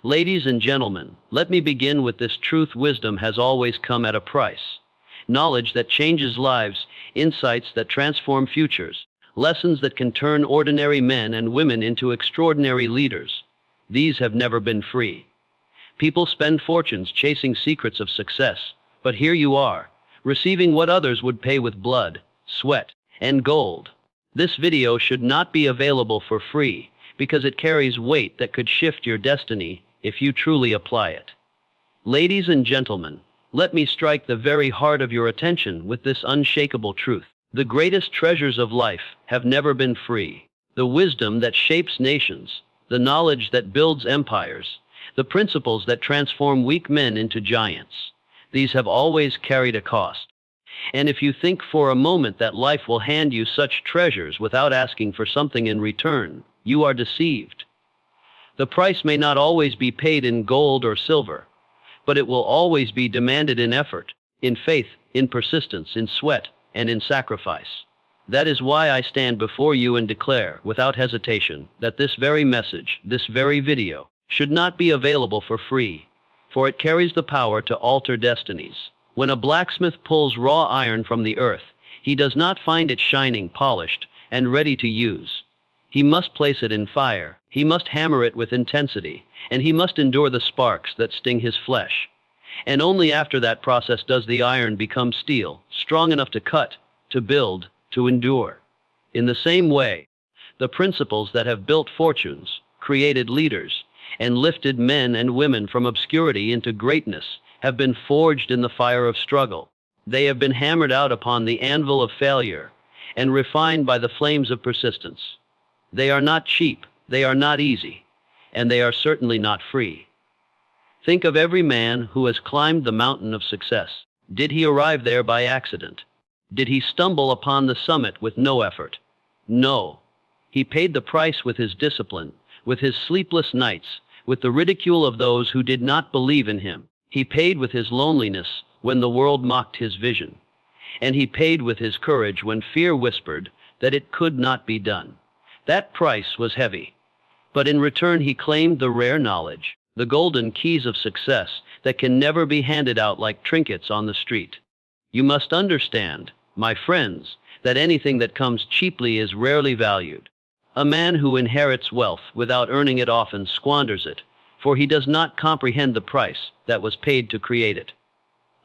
Ladies and gentlemen, let me begin with this truth: wisdom has always come at a price. Knowledge that changes lives, insights that transform futures, lessons that can turn ordinary men and women into extraordinary leaders. These have never been free. People spend fortunes chasing secrets of success, but here you are, receiving what others would pay with blood, sweat, and gold. This video should not be available for free, because it carries weight that could shift your destiny if you truly apply it. Ladies and gentlemen, let me strike the very heart of your attention with this unshakable truth. The greatest treasures of life have never been free. The wisdom that shapes nations, the knowledge that builds empires, the principles that transform weak men into giants. These have always carried a cost. And if you think for a moment that life will hand you such treasures without asking for something in return, you are deceived. The price may not always be paid in gold or silver, but it will always be demanded in effort, in faith, in persistence, in sweat, and in sacrifice. That is why I stand before you and declare, without hesitation, that this very message, this very video, should not be available for free, for it carries the power to alter destinies. When a blacksmith pulls raw iron from the earth, he does not find it shining, polished, and ready to use. He must place it in fire, he must hammer it with intensity, and he must endure the sparks that sting his flesh. And only after that process does the iron become steel, strong enough to cut, to build, to endure. In the same way, the principles that have built fortunes, created leaders, and lifted men and women from obscurity into greatness have been forged in the fire of struggle. They have been hammered out upon the anvil of failure and refined by the flames of persistence. They are not cheap, they are not easy, and they are certainly not free. Think of every man who has climbed the mountain of success. Did he arrive there by accident? Did he stumble upon the summit with no effort? No. He paid the price with his discipline, with his sleepless nights, with the ridicule of those who did not believe in him. He paid with his loneliness when the world mocked his vision. And he paid with his courage when fear whispered that it could not be done. That price was heavy. But in return he claimed the rare knowledge, the golden keys of success that can never be handed out like trinkets on the street. You must understand, my friends, that anything that comes cheaply is rarely valued. A man who inherits wealth without earning it often squanders it, for he does not comprehend the price that was paid to create it.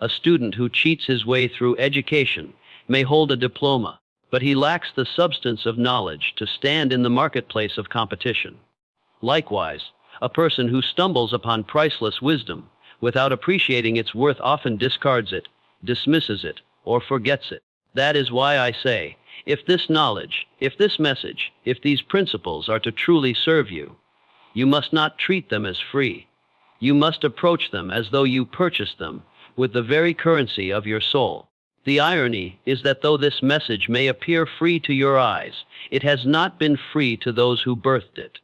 A student who cheats his way through education may hold a diploma, but he lacks the substance of knowledge to stand in the marketplace of competition. Likewise, a person who stumbles upon priceless wisdom without appreciating its worth often discards it, dismisses it, or forgets it. That is why I say, if this knowledge, if this message, if these principles are to truly serve you, you must not treat them as free. You must approach them as though you purchased them with the very currency of your soul. The irony is that though this message may appear free to your eyes, it has not been free to those who birthed it.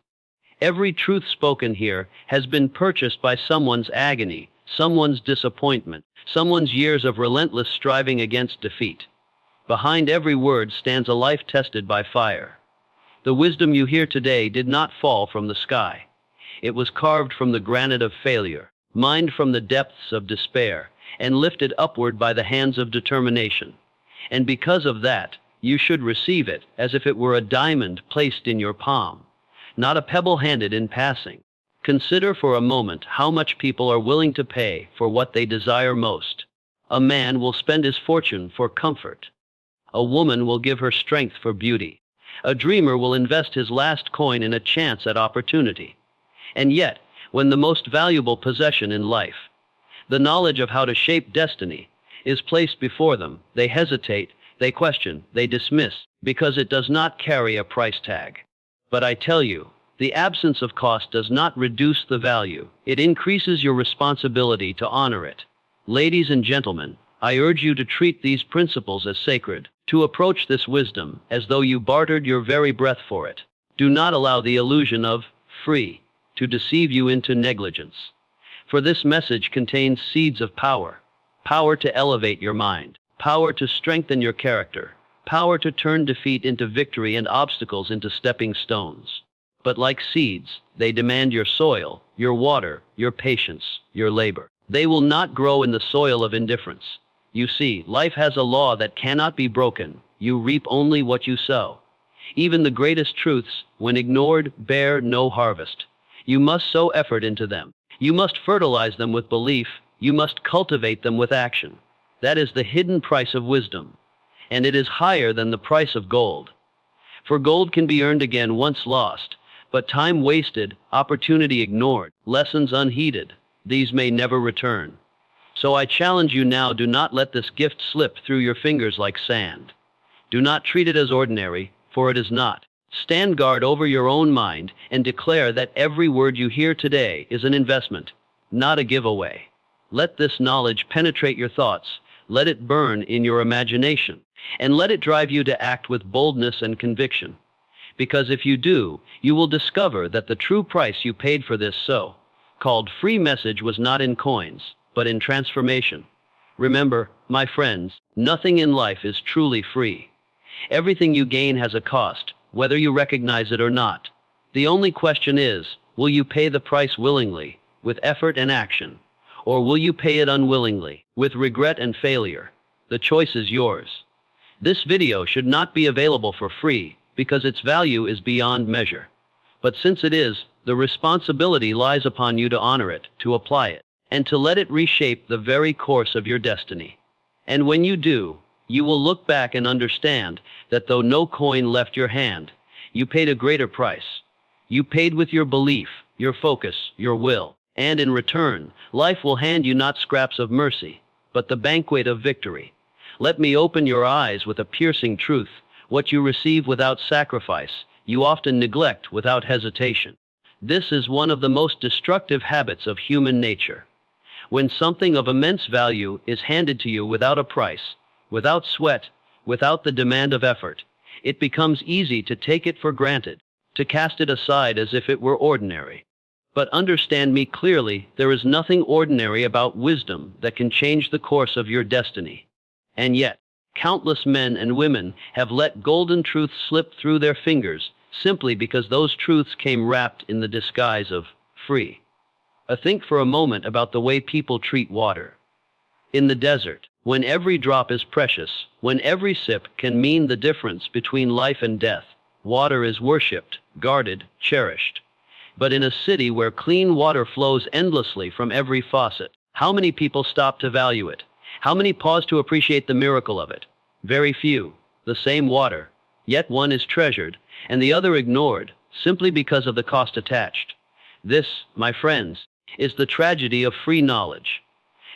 Every truth spoken here has been purchased by someone's agony, someone's disappointment, someone's years of relentless striving against defeat. Behind every word stands a life tested by fire. The wisdom you hear today did not fall from the sky. It was carved from the granite of failure, mined from the depths of despair, and lifted upward by the hands of determination. And because of that, you should receive it as if it were a diamond placed in your palm, not a pebble handed in passing. Consider for a moment how much people are willing to pay for what they desire most. A man will spend his fortune for comfort. A woman will give her strength for beauty. A dreamer will invest his last coin in a chance at opportunity. And yet, when the most valuable possession in life, the knowledge of how to shape destiny, is placed before them, they hesitate, they question, they dismiss, because it does not carry a price tag. But I tell you, the absence of cost does not reduce the value, it increases your responsibility to honor it. Ladies and gentlemen, I urge you to treat these principles as sacred, to approach this wisdom as though you bartered your very breath for it. Do not allow the illusion of free to deceive you into negligence. For this message contains seeds of power, power to elevate your mind, power to strengthen your character, power to turn defeat into victory and obstacles into stepping stones. But like seeds, they demand your soil, your water, your patience, your labor. They will not grow in the soil of indifference. You see, life has a law that cannot be broken. You reap only what you sow. Even the greatest truths, when ignored, bear no harvest. You must sow effort into them. You must fertilize them with belief. You must cultivate them with action. That is the hidden price of wisdom. And it is higher than the price of gold. For gold can be earned again once lost, but time wasted, opportunity ignored, lessons unheeded, these may never return. So I challenge you now, do not let this gift slip through your fingers like sand. Do not treat it as ordinary, for it is not. Stand guard over your own mind and declare that every word you hear today is an investment, not a giveaway. Let this knowledge penetrate your thoughts, let it burn in your imagination, and let it drive you to act with boldness and conviction. Because if you do, you will discover that the true price you paid for this so-called free message was not in coins, but in transformation. Remember, my friends, nothing in life is truly free. Everything you gain has a cost, whether you recognize it or not. The only question is, will you pay the price willingly, with effort and action? Or will you pay it unwillingly, with regret and failure? The choice is yours. This video should not be available for free, because its value is beyond measure. But since it is, the responsibility lies upon you to honor it, to apply it, and to let it reshape the very course of your destiny. And when you do, you will look back and understand that though no coin left your hand, you paid a greater price. You paid with your belief, your focus, your will, and in return, life will hand you not scraps of mercy, but the banquet of victory. Let me open your eyes with a piercing truth. What you receive without sacrifice, you often neglect without hesitation. This is one of the most destructive habits of human nature. When something of immense value is handed to you without a price, without sweat, without the demand of effort, it becomes easy to take it for granted, to cast it aside as if it were ordinary. But understand me clearly, there is nothing ordinary about wisdom that can change the course of your destiny. And yet, countless men and women have let golden truths slip through their fingers simply because those truths came wrapped in the disguise of free. Think for a moment about the way people treat water. In the desert, when every drop is precious, when every sip can mean the difference between life and death, water is worshipped, guarded, cherished. But in a city where clean water flows endlessly from every faucet, how many people stop to value it? How many pause to appreciate the miracle of it? Very few. The same water, yet one is treasured, and the other ignored, simply because of the cost attached. This, my friends, is the tragedy of free knowledge.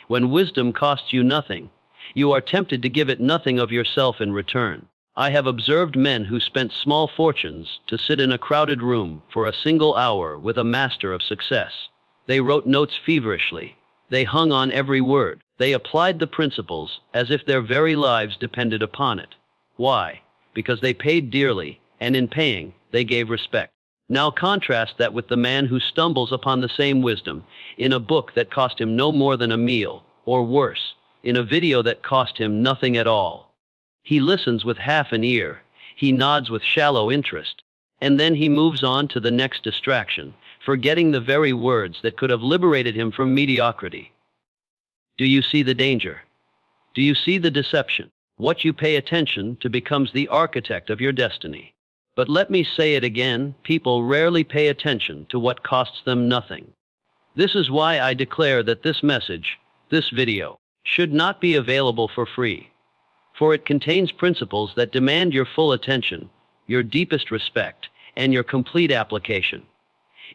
When wisdom costs you nothing, you are tempted to give it nothing of yourself in return. I have observed men who spent small fortunes to sit in a crowded room for a single hour with a master of success. They wrote notes feverishly. They hung on every word. They applied the principles as if their very lives depended upon it. Why? Because they paid dearly, and in paying, they gave respect. Now contrast that with the man who stumbles upon the same wisdom in a book that cost him no more than a meal, or worse, in a video that cost him nothing at all. He listens with half an ear, he nods with shallow interest, and then he moves on to the next distraction, forgetting the very words that could have liberated him from mediocrity. Do you see the danger? Do you see the deception? What you pay attention to becomes the architect of your destiny. But let me say it again, people rarely pay attention to what costs them nothing. This is why I declare that this message, this video, should not be available for free. For it contains principles that demand your full attention, your deepest respect, and your complete application.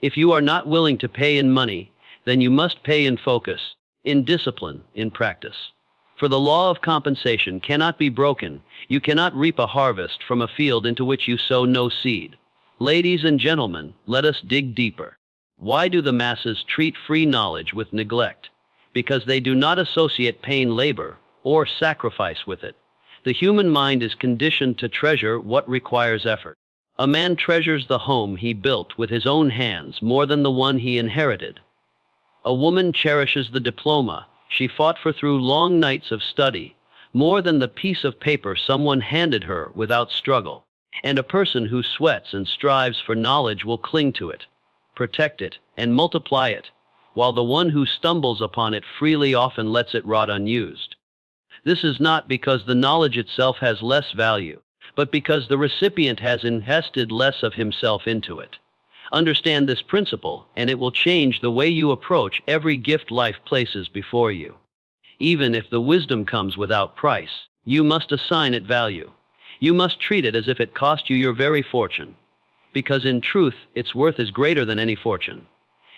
If you are not willing to pay in money, then you must pay in focus, in discipline, in practice. For the law of compensation cannot be broken. You cannot reap a harvest from a field into which you sow no seed. Ladies and gentlemen, let us dig deeper. Why do the masses treat free knowledge with neglect? Because they do not associate pain, labor, or sacrifice with it. The human mind is conditioned to treasure what requires effort. A man treasures the home he built with his own hands more than the one he inherited. A woman cherishes the diploma she fought for through long nights of study, more than the piece of paper someone handed her without struggle. And a person who sweats and strives for knowledge will cling to it, protect it, and multiply it, while the one who stumbles upon it freely often lets it rot unused. This is not because the knowledge itself has less value, but because the recipient has invested less of himself into it. Understand this principle, and it will change the way you approach every gift life places before you. Even if the wisdom comes without price, you must assign it value. You must treat it as if it cost you your very fortune, because in truth, its worth is greater than any fortune.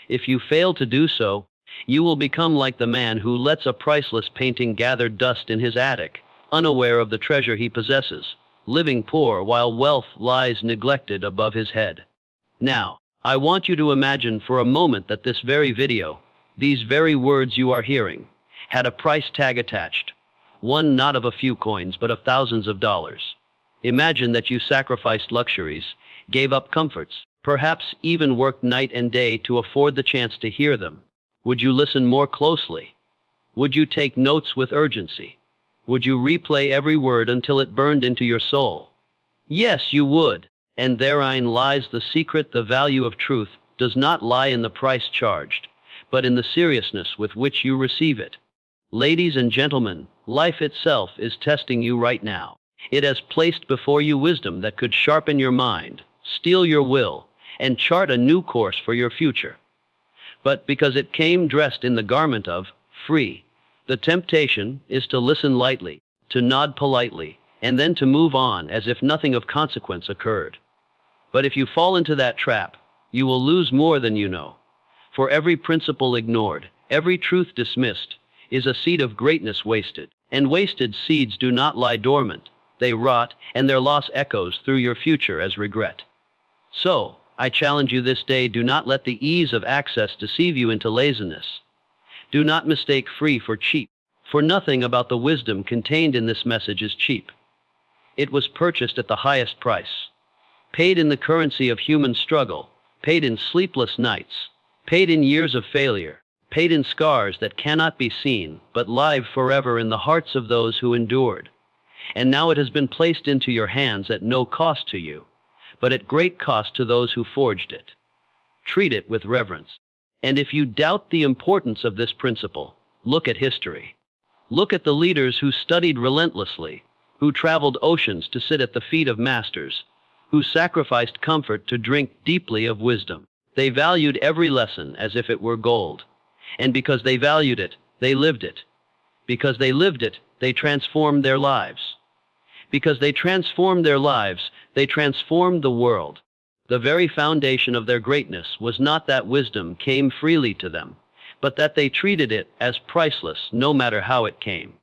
If you fail to do so, you will become like the man who lets a priceless painting gather dust in his attic, unaware of the treasure he possesses, living poor while wealth lies neglected above his head. Now, I want you to imagine for a moment that this very video, these very words you are hearing, had a price tag attached, one not of a few coins but of thousands of dollars. Imagine that you sacrificed luxuries, gave up comforts, perhaps even worked night and day to afford the chance to hear them. Would you listen more closely? Would you take notes with urgency? Would you replay every word until it burned into your soul? Yes, you would. And therein lies the secret. The value of truth does not lie in the price charged, but in the seriousness with which you receive it. Ladies and gentlemen, life itself is testing you right now. It has placed before you wisdom that could sharpen your mind, steel your will, and chart a new course for your future. But because it came dressed in the garment of free, the temptation is to listen lightly, to nod politely, and then to move on as if nothing of consequence occurred. But if you fall into that trap, you will lose more than you know. For every principle ignored, every truth dismissed, is a seed of greatness wasted. And wasted seeds do not lie dormant. They rot, and their loss echoes through your future as regret. So, I challenge you this day, do not let the ease of access deceive you into laziness. Do not mistake free for cheap, for nothing about the wisdom contained in this message is cheap. It was purchased at the highest price, paid in the currency of human struggle, paid in sleepless nights, paid in years of failure, paid in scars that cannot be seen, but live forever in the hearts of those who endured. And now it has been placed into your hands at no cost to you, but at great cost to those who forged it. Treat it with reverence. And if you doubt the importance of this principle, look at history. Look at the leaders who studied relentlessly, who traveled oceans to sit at the feet of masters, who sacrificed comfort to drink deeply of wisdom. They valued every lesson as if it were gold. And because they valued it, they lived it. Because they lived it, they transformed their lives. Because they transformed their lives, they transformed the world. The very foundation of their greatness was not that wisdom came freely to them, but that they treated it as priceless no matter how it came.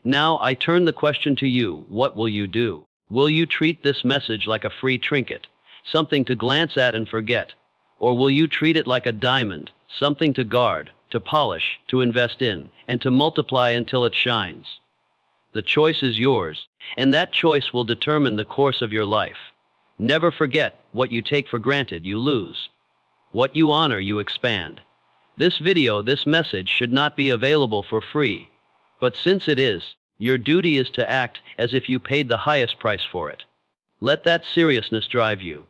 Now I turn the question to you, what will you do? Will you treat this message like a free trinket, something to glance at and forget? Or will you treat it like a diamond, something to guard, to polish, to invest in, and to multiply until it shines? The choice is yours, and that choice will determine the course of your life. Never forget, what you take for granted, you lose. What you honor, you expand. This video, this message should not be available for free. But since it is, your duty is to act as if you paid the highest price for it. Let that seriousness drive you.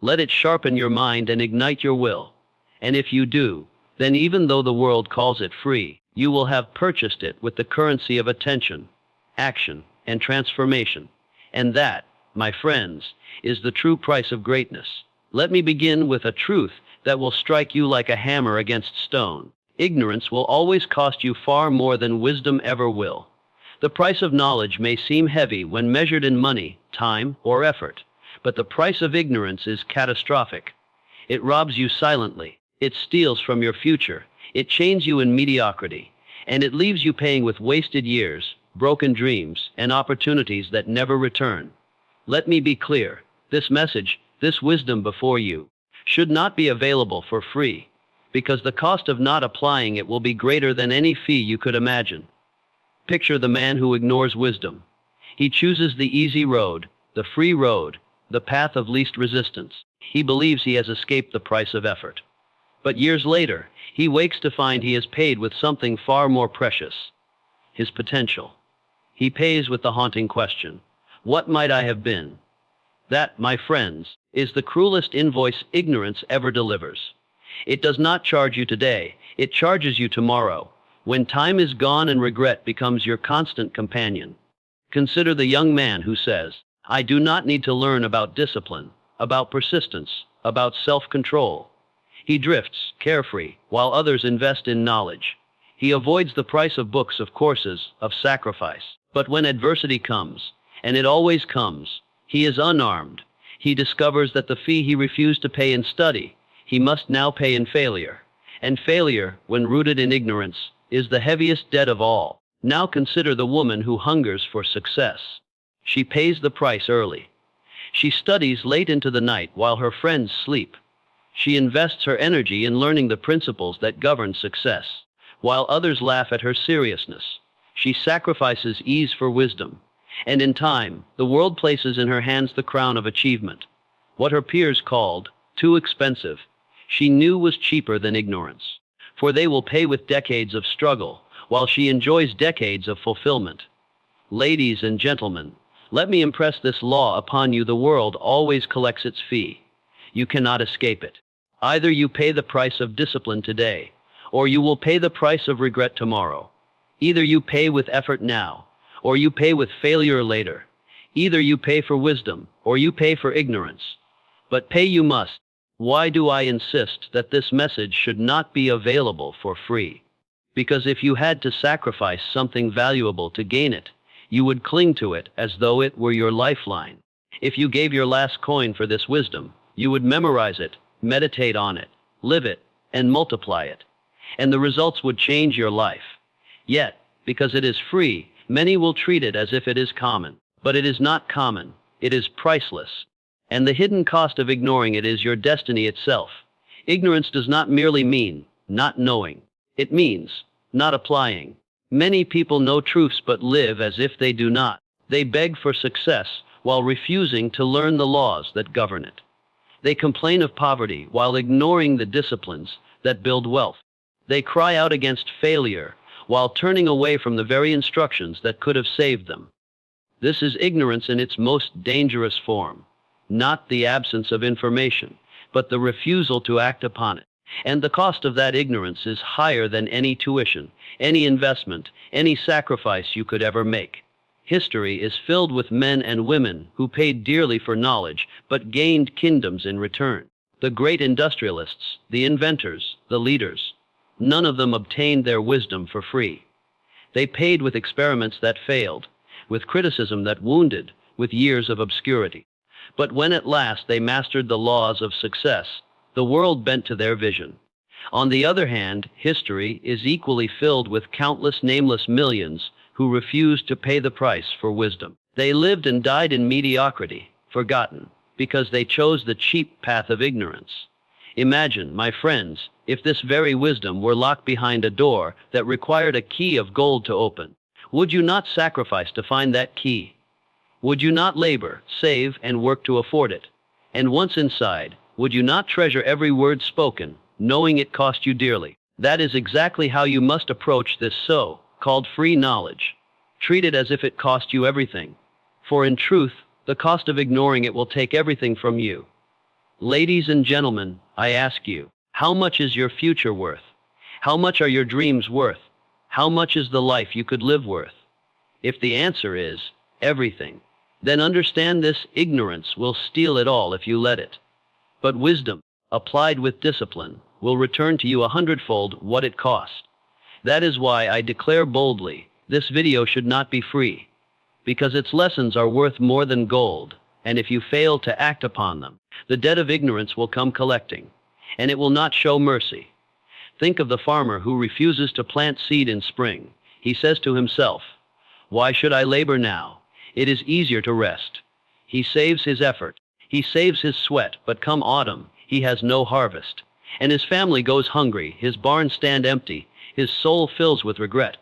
Let it sharpen your mind and ignite your will. And if you do, then even though the world calls it free, you will have purchased it with the currency of attention, action, and transformation. And that, my friends, is the true price of greatness. Let me begin with a truth that will strike you like a hammer against stone. Ignorance will always cost you far more than wisdom ever will. The price of knowledge may seem heavy when measured in money, time, or effort, but the price of ignorance is catastrophic. It robs you silently. It steals from your future. It chains you in mediocrity, and it leaves you paying with wasted years, broken dreams, and opportunities that never return. Let me be clear. This message, this wisdom before you, should not be available for free, because the cost of not applying it will be greater than any fee you could imagine. Picture the man who ignores wisdom. He chooses the easy road, the free road, the path of least resistance. He believes he has escaped the price of effort. But years later, he wakes to find he has paid with something far more precious: his potential. He pays with the haunting question, what might I have been? That, my friends, is the cruelest invoice ignorance ever delivers. It does not charge you today, it charges you tomorrow, when time is gone and regret becomes your constant companion. Consider the young man who says, "I do not need to learn about discipline, about persistence, about self-control." He drifts, carefree, while others invest in knowledge. He avoids the price of books, of courses, of sacrifice. But when adversity comes, and it always comes, he is unarmed. He discovers that the fee he refused to pay in study, he must now pay in failure. And failure, when rooted in ignorance, is the heaviest debt of all. Now consider the woman who hungers for success. She pays the price early. She studies late into the night while her friends sleep. She invests her energy in learning the principles that govern success, while others laugh at her seriousness. She sacrifices ease for wisdom. And in time, the world places in her hands the crown of achievement. What her peers called too expensive, she knew was cheaper than ignorance. For they will pay with decades of struggle, while she enjoys decades of fulfillment. Ladies and gentlemen, let me impress this law upon you: the world always collects its fee. You cannot escape it. Either you pay the price of discipline today, or you will pay the price of regret tomorrow. Either you pay with effort now, or you pay with failure later. Either you pay for wisdom, or you pay for ignorance. But pay you must. Why do I insist that this message should not be available for free? Because if you had to sacrifice something valuable to gain it, you would cling to it as though it were your lifeline. If you gave your last coin for this wisdom, you would memorize it, meditate on it, live it, and multiply it. And the results would change your life. Yet, because it is free, many will treat it as if it is common. But it is not common, it is priceless. And the hidden cost of ignoring it is your destiny itself. Ignorance does not merely mean not knowing. It means not applying. Many people know truths but live as if they do not. They beg for success while refusing to learn the laws that govern it. They complain of poverty while ignoring the disciplines that build wealth. They cry out against failure while turning away from the very instructions that could have saved them. This is ignorance in its most dangerous form. Not the absence of information, but the refusal to act upon it. And the cost of that ignorance is higher than any tuition, any investment, any sacrifice you could ever make. History is filled with men and women who paid dearly for knowledge, but gained kingdoms in return. The great industrialists, the inventors, the leaders, none of them obtained their wisdom for free. They paid with experiments that failed, with criticism that wounded, with years of obscurity. But when at last they mastered the laws of success, the world bent to their vision. On the other hand, history is equally filled with countless nameless millions who refused to pay the price for wisdom. They lived and died in mediocrity, forgotten, because they chose the cheap path of ignorance. Imagine, my friends, if this very wisdom were locked behind a door that required a key of gold to open. Would you not sacrifice to find that key? Would you not labor, save, and work to afford it? And once inside, would you not treasure every word spoken, knowing it cost you dearly? That is exactly how you must approach this so-called free knowledge. Treat it as if it cost you everything. For in truth, the cost of ignoring it will take everything from you. Ladies and gentlemen, I ask you, how much is your future worth? How much are your dreams worth? How much is the life you could live worth? If the answer is everything, then understand this: ignorance will steal it all if you let it. But wisdom, applied with discipline, will return to you 100-fold what it cost. That is why I declare boldly, this video should not be free, because its lessons are worth more than gold, and if you fail to act upon them, the debt of ignorance will come collecting, and it will not show mercy. Think of the farmer who refuses to plant seed in spring. He says to himself, "Why should I labor now? It is easier to rest." He saves his effort. He saves his sweat, but come autumn, he has no harvest. And his family goes hungry, his barns stand empty, his soul fills with regret.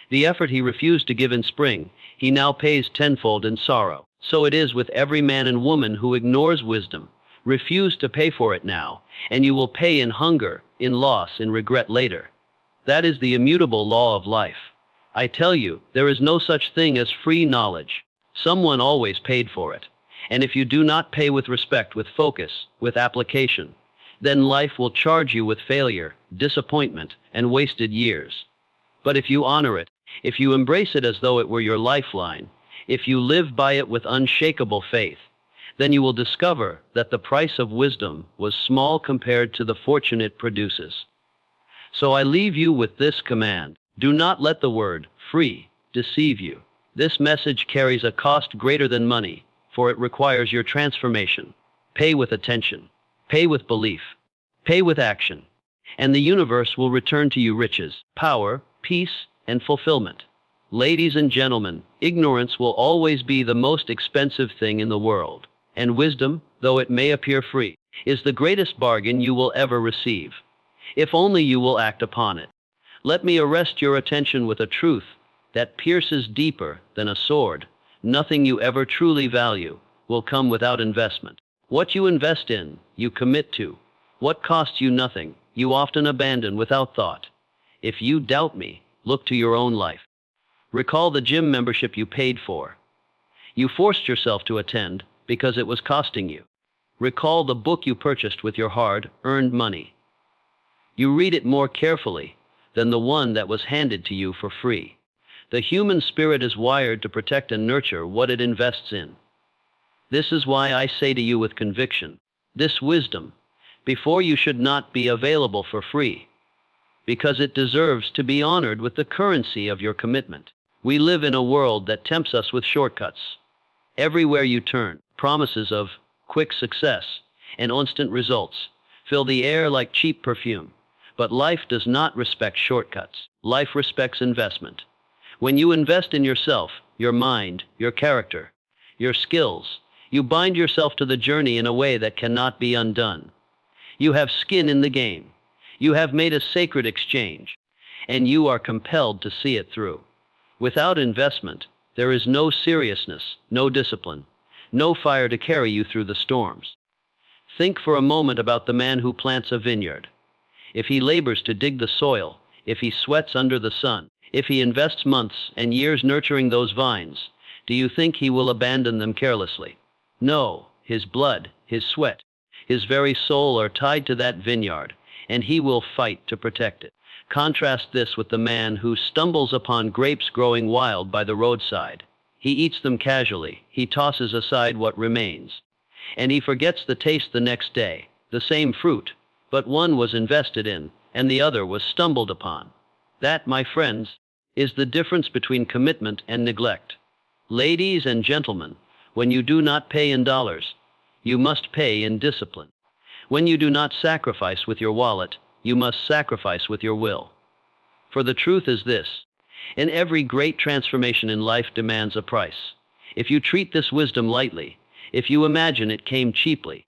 The effort he refused to give in spring, he now pays tenfold in sorrow. So it is with every man and woman who ignores wisdom. Refuse to pay for it now, and you will pay in hunger, in loss, in regret later. That is the immutable law of life. I tell you, there is no such thing as free knowledge. Someone always paid for it. And if you do not pay with respect, with focus, with application, then life will charge you with failure, disappointment, and wasted years. But if you honor it, if you embrace it as though it were your lifeline, if you live by it with unshakable faith, then you will discover that the price of wisdom was small compared to the fortune it produces. So I leave you with this command: do not let the word free deceive you. This message carries a cost greater than money, for it requires your transformation. Pay with attention, pay with belief, pay with action, and the universe will return to you riches, power, peace, and fulfillment. Ladies and gentlemen, ignorance will always be the most expensive thing in the world, and wisdom, though it may appear free, is the greatest bargain you will ever receive, if only you will act upon it. Let me arrest your attention with a truth that pierces deeper than a sword. Nothing you ever truly value will come without investment. What you invest in, you commit to. What costs you nothing, you often abandon without thought. If you doubt me, look to your own life. Recall the gym membership you paid for. You forced yourself to attend because it was costing you. Recall the book you purchased with your hard-earned money. You read it more carefully than the one that was handed to you for free. The human spirit is wired to protect and nurture what it invests in. This is why I say to you with conviction, this wisdom, before you, should not be available for free, because it deserves to be honored with the currency of your commitment. We live in a world that tempts us with shortcuts. Everywhere you turn, promises of quick success and instant results fill the air like cheap perfume. But life does not respect shortcuts. Life respects investment. When you invest in yourself, your mind, your character, your skills, you bind yourself to the journey in a way that cannot be undone. You have skin in the game. You have made a sacred exchange, and you are compelled to see it through. Without investment, there is no seriousness, no discipline, no fire to carry you through the storms. Think for a moment about the man who plants a vineyard. If he labors to dig the soil, if he sweats under the sun, if he invests months and years nurturing those vines, do you think he will abandon them carelessly? No, his blood, his sweat, his very soul are tied to that vineyard, and he will fight to protect it. Contrast this with the man who stumbles upon grapes growing wild by the roadside. He eats them casually, he tosses aside what remains, and he forgets the taste the next day. The same fruit, but one was invested in, and the other was stumbled upon. That, my friends, is the difference between commitment and neglect. Ladies and gentlemen, when you do not pay in dollars, you must pay in discipline. When you do not sacrifice with your wallet, you must sacrifice with your will. For the truth is this: in every great transformation in life demands a price. If you treat this wisdom lightly, if you imagine it came cheaply,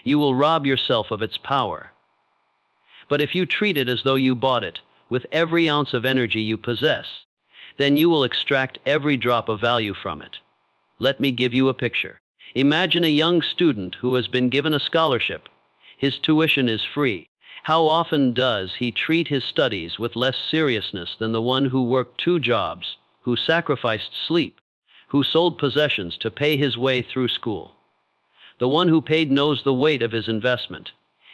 you will rob yourself of its power. But if you treat it as though you bought it, with every ounce of energy you possess, then you will extract every drop of value from it. Let me give you a picture. Imagine a young student who has been given a scholarship. His tuition is free. How often does he treat his studies with less seriousness than the one who worked 2 jobs, who sacrificed sleep, who sold possessions to pay his way through school? The one who paid knows the weight of his investment.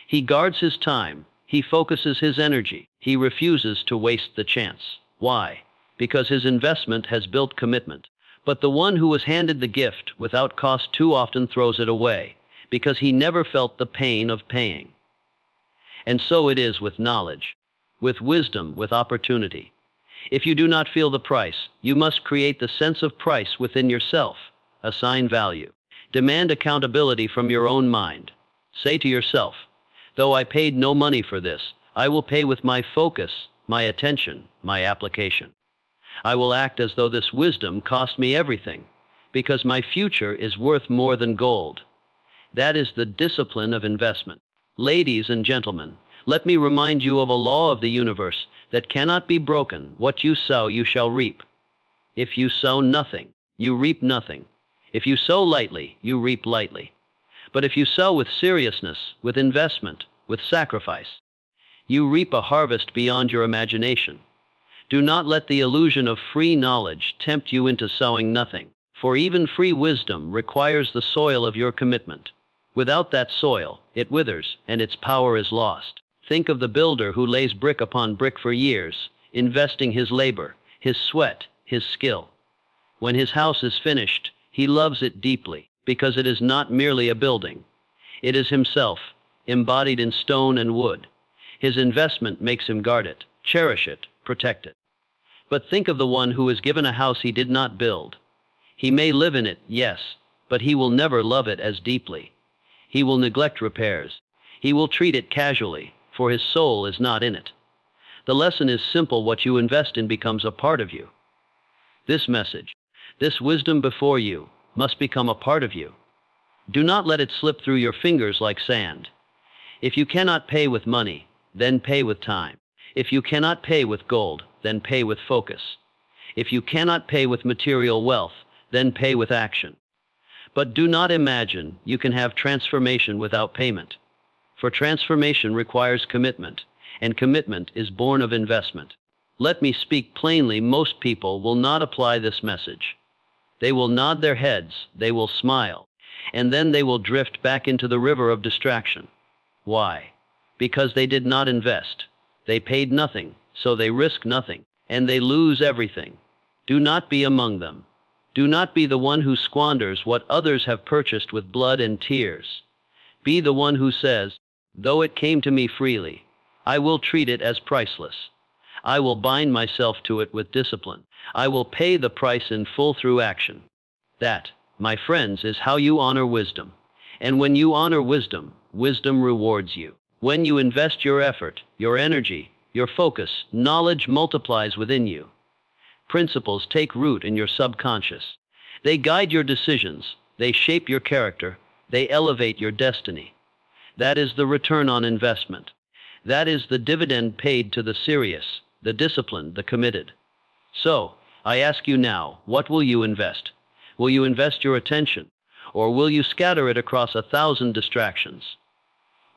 He guards his time. He focuses his energy. He refuses to waste the chance. Why? Because his investment has built commitment. But the one who was handed the gift without cost too often throws it away, because he never felt the pain of paying. And so it is with knowledge, with wisdom, with opportunity. If you do not feel the price, you must create the sense of price within yourself. Assign value. Demand accountability from your own mind. Say to yourself, though I paid no money for this, I will pay with my focus, my attention, my application. I will act as though this wisdom cost me everything, because my future is worth more than gold. That is the discipline of investment. Ladies and gentlemen, let me remind you of a law of the universe that cannot be broken. What you sow, you shall reap. If you sow nothing, you reap nothing. If you sow lightly, you reap lightly. But if you sow with seriousness, with investment, with sacrifice, you reap a harvest beyond your imagination. Do not let the illusion of free knowledge tempt you into sowing nothing. For even free wisdom requires the soil of your commitment. Without that soil, it withers, and its power is lost. Think of the builder who lays brick upon brick for years, investing his labor, his sweat, his skill. When his house is finished, he loves it deeply, because it is not merely a building. It is himself, embodied in stone and wood. His investment makes him guard it, cherish it, protect it. But think of the one who is given a house he did not build. He may live in it, yes, but he will never love it as deeply. He will neglect repairs. He will treat it casually, for his soul is not in it. The lesson is simple: what you invest in becomes a part of you. This message, this wisdom before you, must become a part of you. Do not let it slip through your fingers like sand. If you cannot pay with money, then pay with time. If you cannot pay with gold, then pay with focus. If you cannot pay with material wealth, then pay with action. But do not imagine you can have transformation without payment. For transformation requires commitment, and commitment is born of investment. Let me speak plainly: most people will not apply this message. They will nod their heads, they will smile, and then they will drift back into the river of distraction. Why? Because they did not invest. They paid nothing, so they risk nothing, and they lose everything. Do not be among them. Do not be the one who squanders what others have purchased with blood and tears. Be the one who says, "Though it came to me freely, I will treat it as priceless. I will bind myself to it with discipline. I will pay the price in full through action." That, my friends, is how you honor wisdom. And when you honor wisdom, wisdom rewards you. When you invest your effort, your energy, your focus, knowledge multiplies within you. Principles take root in your subconscious. They guide your decisions, they shape your character, they elevate your destiny. That is the return on investment. That is the dividend paid to the serious, the disciplined, the committed. So, I ask you now, what will you invest? Will you invest your attention, or will you scatter it across 1,000 distractions?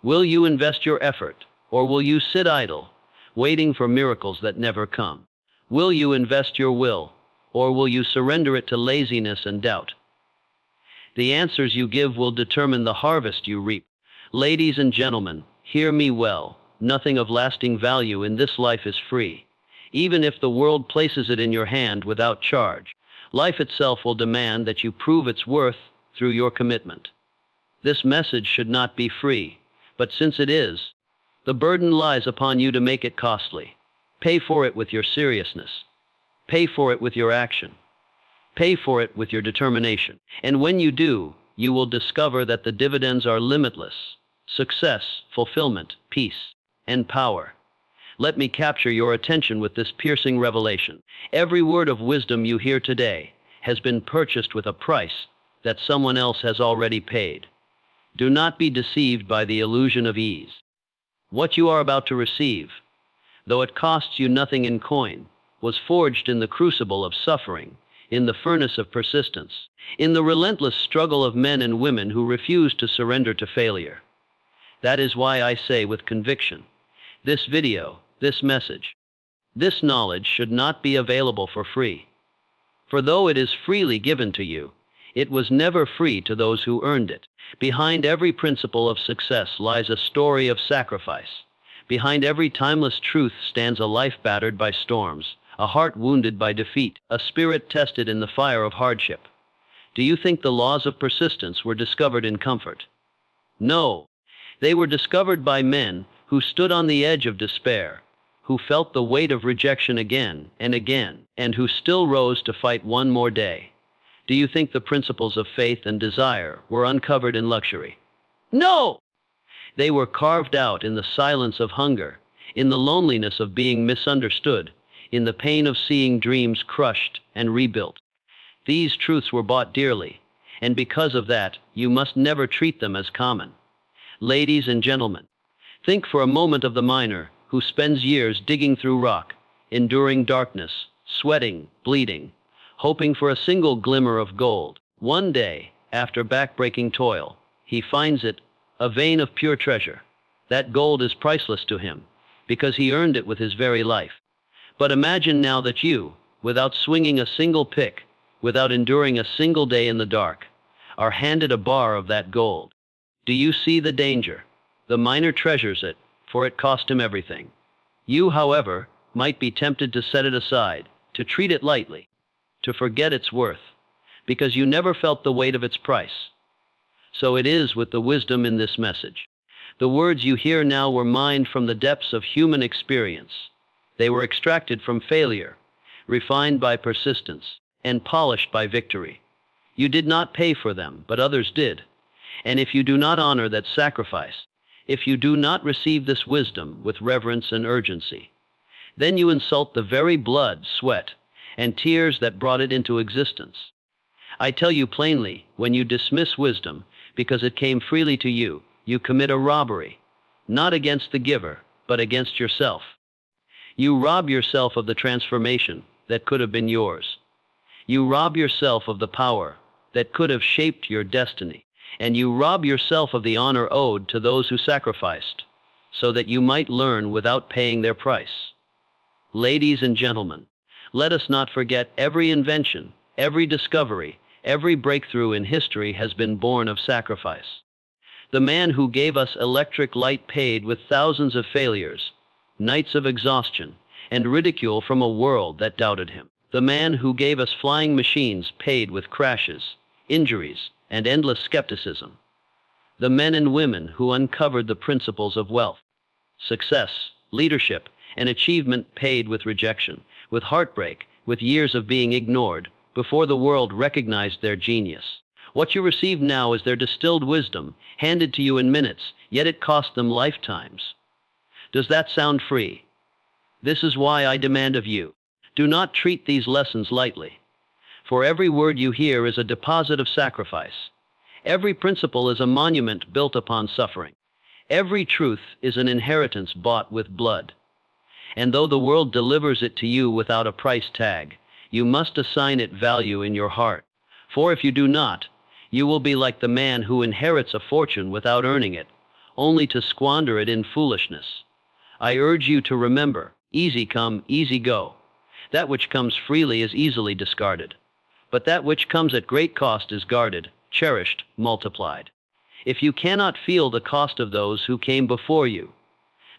Will you invest your effort, or will you sit idle, waiting for miracles that never come? Will you invest your will, or will you surrender it to laziness and doubt? The answers you give will determine the harvest you reap. Ladies and gentlemen, hear me well. Nothing of lasting value in this life is free. Even if the world places it in your hand without charge, life itself will demand that you prove its worth through your commitment. This message should not be free, but since it is, the burden lies upon you to make it costly. Pay for it with your seriousness. Pay for it with your action. Pay for it with your determination. And when you do, you will discover that the dividends are limitless: success, fulfillment, peace, and power. Let me capture your attention with this piercing revelation. Every word of wisdom you hear today has been purchased with a price that someone else has already paid. Do not be deceived by the illusion of ease. What you are about to receive, though it costs you nothing in coin, was forged in the crucible of suffering, in the furnace of persistence, in the relentless struggle of men and women who refuse to surrender to failure. That is why I say with conviction, this video, this message, this knowledge should not be available for free. For though it is freely given to you, it was never free to those who earned it. Behind every principle of success lies a story of sacrifice. Behind every timeless truth stands a life battered by storms, a heart wounded by defeat, a spirit tested in the fire of hardship. Do you think the laws of persistence were discovered in comfort? No. They were discovered by men who stood on the edge of despair, who felt the weight of rejection again and again, and who still rose to fight one more day. Do you think the principles of faith and desire were uncovered in luxury? No! They were carved out in the silence of hunger, in the loneliness of being misunderstood, in the pain of seeing dreams crushed and rebuilt. These truths were bought dearly, and because of that, you must never treat them as common. Ladies and gentlemen, think for a moment of the miner who spends years digging through rock, enduring darkness, sweating, bleeding, hoping for a single glimmer of gold. One day, after backbreaking toil, he finds it, a vein of pure treasure. That gold is priceless to him, because he earned it with his very life. But imagine now that you, without swinging a single pick, without enduring a single day in the dark, are handed a bar of that gold. Do you see the danger? The miner treasures it, for it cost him everything. You, however, might be tempted to set it aside, to treat it lightly, to forget its worth, because you never felt the weight of its price. So it is with the wisdom in this message. The words you hear now were mined from the depths of human experience. They were extracted from failure, refined by persistence, and polished by victory. You did not pay for them, but others did. And if you do not honor that sacrifice, if you do not receive this wisdom with reverence and urgency, then you insult the very blood, sweat, and tears that brought it into existence. I tell you plainly, when you dismiss wisdom because it came freely to you, you commit a robbery, not against the giver, but against yourself. You rob yourself of the transformation that could have been yours. You rob yourself of the power that could have shaped your destiny, and you rob yourself of the honor owed to those who sacrificed, so that you might learn without paying their price. Ladies and gentlemen, let us not forget every invention, every discovery, every breakthrough in history has been born of sacrifice. The man who gave us electric light paid with thousands of failures, nights of exhaustion, and ridicule from a world that doubted him. The man who gave us flying machines paid with crashes, injuries, and endless skepticism. The men and women who uncovered the principles of wealth, success, leadership, and achievement paid with rejection, with heartbreak, with years of being ignored, before the world recognized their genius. What you receive now is their distilled wisdom, handed to you in minutes, yet it cost them lifetimes. Does that sound free? This is why I demand of you, do not treat these lessons lightly. For every word you hear is a deposit of sacrifice. Every principle is a monument built upon suffering. Every truth is an inheritance bought with blood. And though the world delivers it to you without a price tag, you must assign it value in your heart. For if you do not, you will be like the man who inherits a fortune without earning it, only to squander it in foolishness. I urge you to remember, easy come, easy go. That which comes freely is easily discarded. But that which comes at great cost is guarded, cherished, multiplied. If you cannot feel the cost of those who came before you,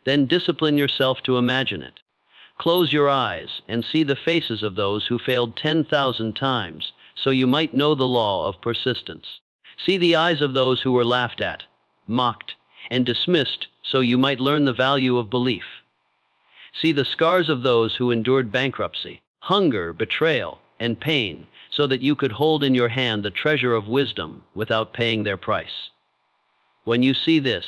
then discipline yourself to imagine it. Close your eyes and see the faces of those who failed 10,000 times, so you might know the law of persistence. See the eyes of those who were laughed at, mocked, and dismissed, so you might learn the value of belief. See the scars of those who endured bankruptcy, hunger, betrayal, and pain, so that you could hold in your hand the treasure of wisdom without paying their price. When you see this,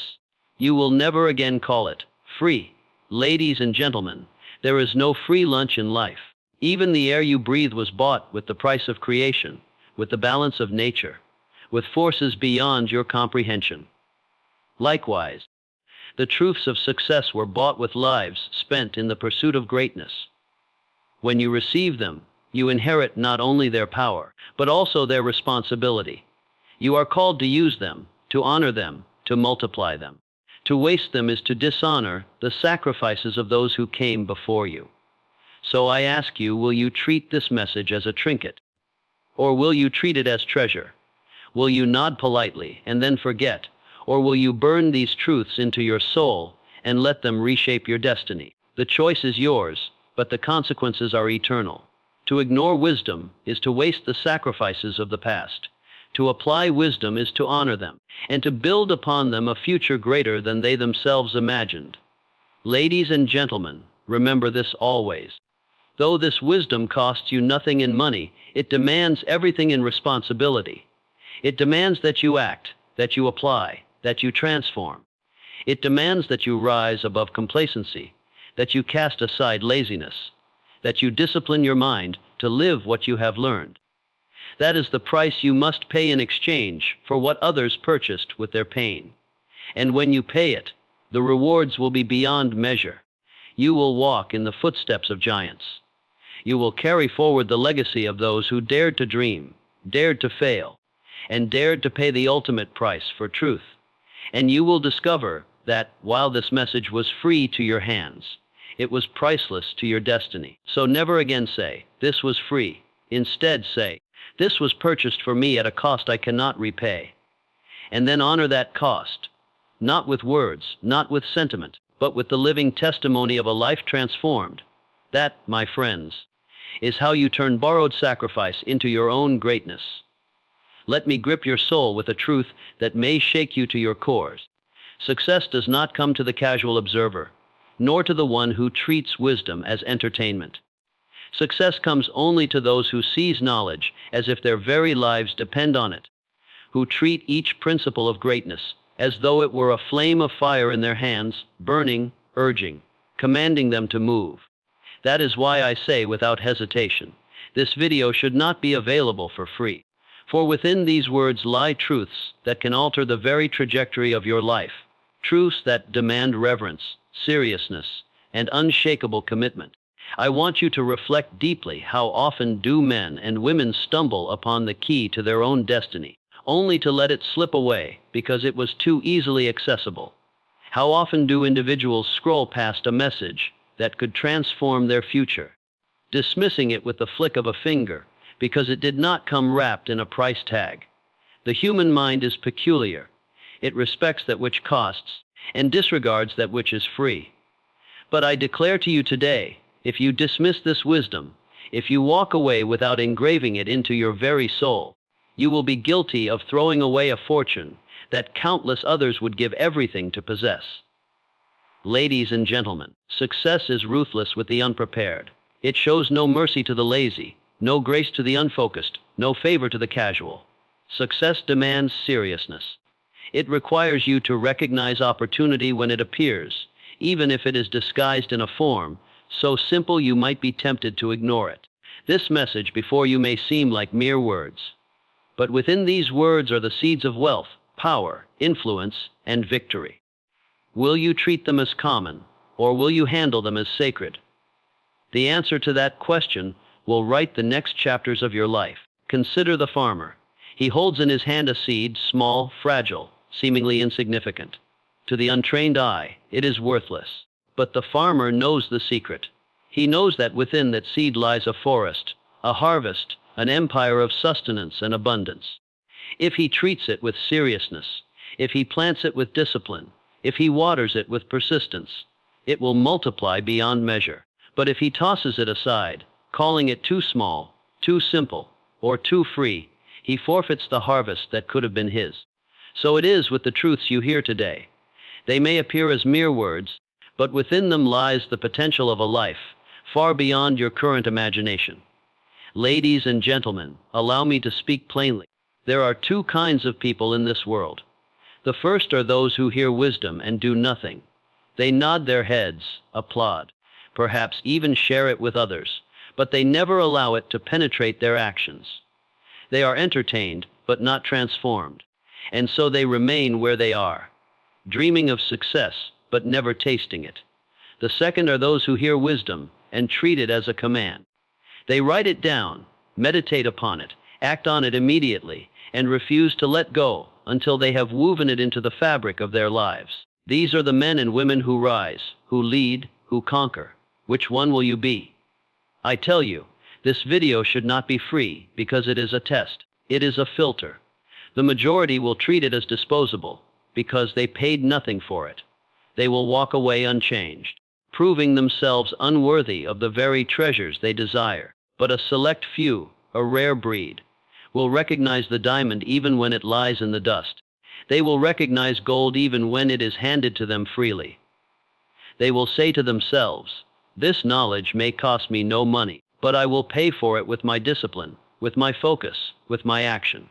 you will never again call it free. Ladies and gentlemen, there is no free lunch in life. Even the air you breathe was bought with the price of creation, with the balance of nature, with forces beyond your comprehension. Likewise, the truths of success were bought with lives spent in the pursuit of greatness. When you receive them, you inherit not only their power, but also their responsibility. You are called to use them, to honor them, to multiply them. To waste them is to dishonor the sacrifices of those who came before you. So I ask you, will you treat this message as a trinket? Or will you treat it as treasure? Will you nod politely and then forget? Or will you burn these truths into your soul and let them reshape your destiny? The choice is yours, but the consequences are eternal. To ignore wisdom is to waste the sacrifices of the past. To apply wisdom is to honor them, and to build upon them a future greater than they themselves imagined. Ladies and gentlemen, remember this always. Though this wisdom costs you nothing in money, it demands everything in responsibility. It demands that you act, that you apply, that you transform. It demands that you rise above complacency, that you cast aside laziness, that you discipline your mind to live what you have learned. That is the price you must pay in exchange for what others purchased with their pain. And when you pay it, the rewards will be beyond measure. You will walk in the footsteps of giants. You will carry forward the legacy of those who dared to dream, dared to fail, and dared to pay the ultimate price for truth. And you will discover that, while this message was free to your hands, it was priceless to your destiny. So never again say, "This was free." Instead say, This was purchased for me at a cost I cannot repay. And then honor that cost, not with words, not with sentiment, but with the living testimony of a life transformed. That, my friends, is how you turn borrowed sacrifice into your own greatness. Let me grip your soul with a truth that may shake you to your cores. Success does not come to the casual observer, nor to the one who treats wisdom as entertainment. Success comes only to those who seize knowledge as if their very lives depend on it, who treat each principle of greatness as though it were a flame of fire in their hands, burning, urging, commanding them to move. That is why I say without hesitation, this video should not be available for free. For within these words lie truths that can alter the very trajectory of your life, truths that demand reverence, seriousness, and unshakable commitment. I want you to reflect deeply how often do men and women stumble upon the key to their own destiny, only to let it slip away because it was too easily accessible. How often do individuals scroll past a message that could transform their future, dismissing it with the flick of a finger because it did not come wrapped in a price tag. The human mind is peculiar. It respects that which costs and disregards that which is free. But I declare to you today, if you dismiss this wisdom, if you walk away without engraving it into your very soul, you will be guilty of throwing away a fortune that countless others would give everything to possess. Ladies and gentlemen, success is ruthless with the unprepared. It shows no mercy to the lazy, no grace to the unfocused, no favor to the casual. Success demands seriousness. It requires you to recognize opportunity when it appears, even if it is disguised in a form so simple you might be tempted to ignore it. This message before you may seem like mere words, but within these words are the seeds of wealth, power, influence, and victory. Will you treat them as common, or will you handle them as sacred? The answer to that question will write the next chapters of your life. Consider the farmer. He holds in his hand a seed, small, fragile, seemingly insignificant. To the untrained eye, it is worthless. But the farmer knows the secret. He knows that within that seed lies a forest, a harvest, an empire of sustenance and abundance. If he treats it with seriousness, if he plants it with discipline, if he waters it with persistence, it will multiply beyond measure. But if he tosses it aside, calling it too small, too simple, or too free, he forfeits the harvest that could have been his. So it is with the truths you hear today. They may appear as mere words, but within them lies the potential of a life far beyond your current imagination. Ladies and gentlemen, allow me to speak plainly. There are two kinds of people in this world. The first are those who hear wisdom and do nothing. They nod their heads, applaud, perhaps even share it with others, but they never allow it to penetrate their actions. They are entertained, but not transformed, and so they remain where they are, dreaming of success, but never tasting it. The second are those who hear wisdom and treat it as a command. They write it down, meditate upon it, act on it immediately, and refuse to let go until they have woven it into the fabric of their lives. These are the men and women who rise, who lead, who conquer. Which one will you be? I tell you, this video should not be free because it is a test. It is a filter. The majority will treat it as disposable because they paid nothing for it. They will walk away unchanged, proving themselves unworthy of the very treasures they desire. But a select few, a rare breed, will recognize the diamond even when it lies in the dust. They will recognize gold even when it is handed to them freely. They will say to themselves, "This knowledge may cost me no money, but I will pay for it with my discipline, with my focus, with my action."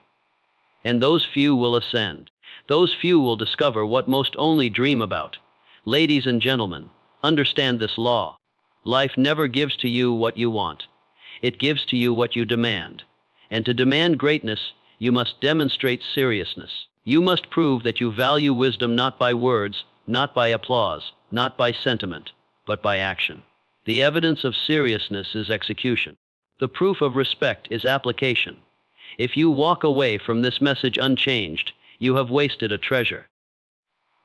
And those few will ascend. Those few will discover what most only dream about. Ladies and gentlemen, understand this law. Life never gives to you what you want. It gives to you what you demand. And to demand greatness, you must demonstrate seriousness. You must prove that you value wisdom not by words, not by applause, not by sentiment, but by action. The evidence of seriousness is execution. The proof of respect is application. If you walk away from this message unchanged, you have wasted a treasure.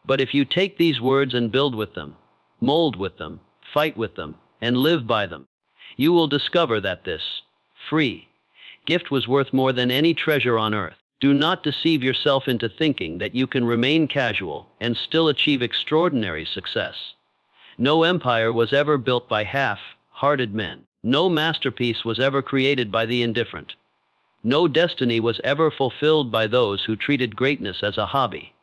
But if you take these words and build with them, mold with them, fight with them, and live by them, you will discover that this free, Gift was worth more than any treasure on earth. Do not deceive yourself into thinking that you can remain casual and still achieve extraordinary success. No empire was ever built by half-hearted men. No masterpiece was ever created by the indifferent. No destiny was ever fulfilled by those who treated greatness as a hobby.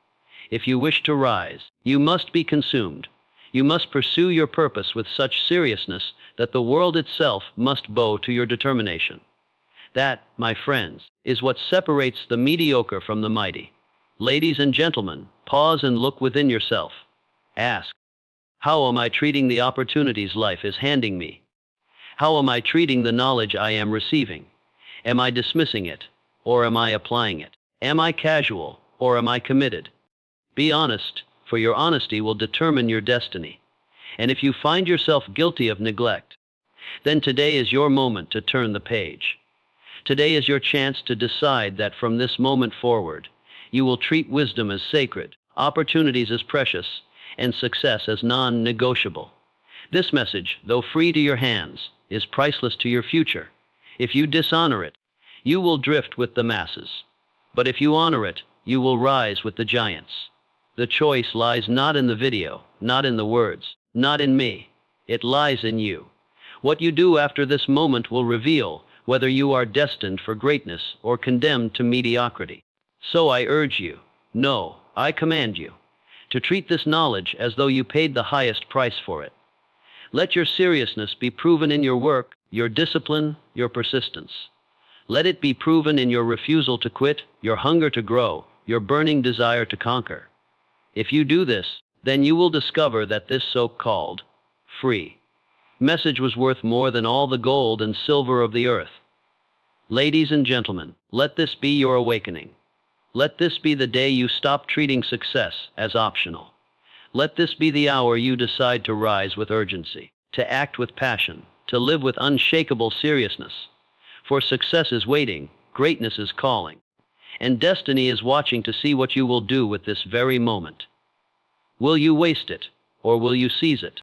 If you wish to rise, you must be consumed. You must pursue your purpose with such seriousness that the world itself must bow to your determination. That, my friends, is what separates the mediocre from the mighty. Ladies and gentlemen, pause and look within yourself. Ask, how am I treating the opportunities life is handing me? How am I treating the knowledge I am receiving? Am I dismissing it, or am I applying it? Am I casual, or am I committed? Be honest, for your honesty will determine your destiny. And if you find yourself guilty of neglect, then today is your moment to turn the page. Today is your chance to decide that from this moment forward, you will treat wisdom as sacred, opportunities as precious, and success as non-negotiable. This message, though free to your hands, is priceless to your future. If you dishonor it, you will drift with the masses. But if you honor it, you will rise with the giants. The choice lies not in the video, not in the words, not in me. It lies in you. What you do after this moment will reveal whether you are destined for greatness or condemned to mediocrity. So I urge you, no, I command you, to treat this knowledge as though you paid the highest price for it. Let your seriousness be proven in your work, your discipline, your persistence. Let it be proven in your refusal to quit, your hunger to grow, your burning desire to conquer. If you do this, then you will discover that this so-called free message was worth more than all the gold and silver of the earth. Ladies and gentlemen, let this be your awakening. Let this be the day you stop treating success as optional. Let this be the hour you decide to rise with urgency, to act with passion, to live with unshakable seriousness. For success is waiting, greatness is calling, and destiny is watching to see what you will do with this very moment. Will you waste it, or will you seize it?